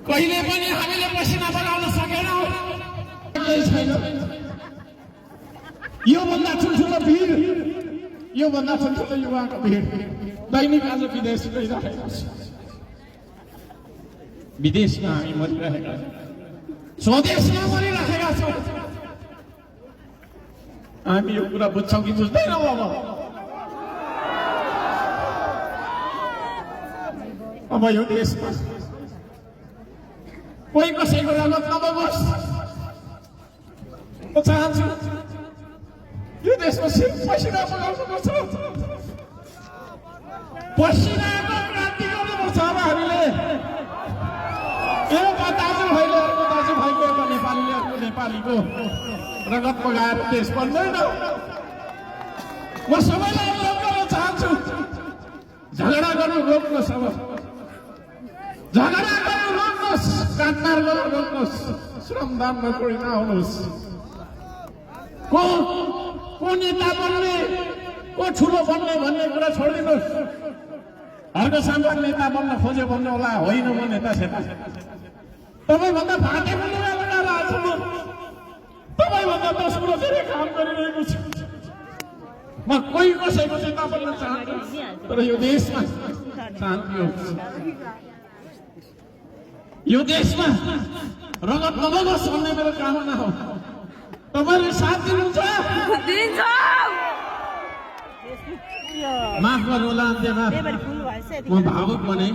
कहिले पनि हामीले पसिना बनाउन सकेनौँ। केही छैन। योभन्दा ठुल्ठुलो भिड, योभन्दा ठुल्ठुलो युवाको भिड दैनिक आज विदेश गइरहेको छ। विदेशमा हामी मरिरहेका छौँ, स्वदेशमा मरिरहेका छौँ। हामी यो कुरा बुझ्छौँ कि बुझ्दैनौँ? अब यो देशमा कोही कसैको रगत नबगोस्। म चाहन्छु यो देशमा सिर्फ पसिना बगाउनुपर्छ, पसिनाको क्रान्ति गर्नुपर्छ। अब हामीले एउटा दाजुभाइले अर्को दाजुभाइको, एउटा नेपालीले अर्को नेपालीको रगत बगाएर देश बन्दैन। म सबैलाई अनुरोध गर्न चाहन्छु, झगडा गर्नु रोक्नुहोस्। अब झगडा गर्नु रोक्नुहोस्, काटमार गर्नु रोक्नुहोस्, श्रमदानमा जोडिन आउनुहोस्। को नेता बन्ने, को ठुलो बन्ने भन्ने कुरा छोडिदिनुहोस्। अर्को सामान नेता बन्न खोज्यो भन्नु होला, होइन म नेता सेता। तपाईँभन्दा भाटे पनि लगाएर आएको छु। तपाईँभन्दा 10 कुरो धेरै काम गरिरहेको छु। म कोही कसैको नेता बन्न चाहन्छु, तर यो देशमा शान्ति होस्, यो देशमा रगत नबगोस् भन्ने मेरो कामना हो। तपाईँले साथ दिनुहुन्छ? माफ गर्नुहोला अन्त्यमा म भावुक बने।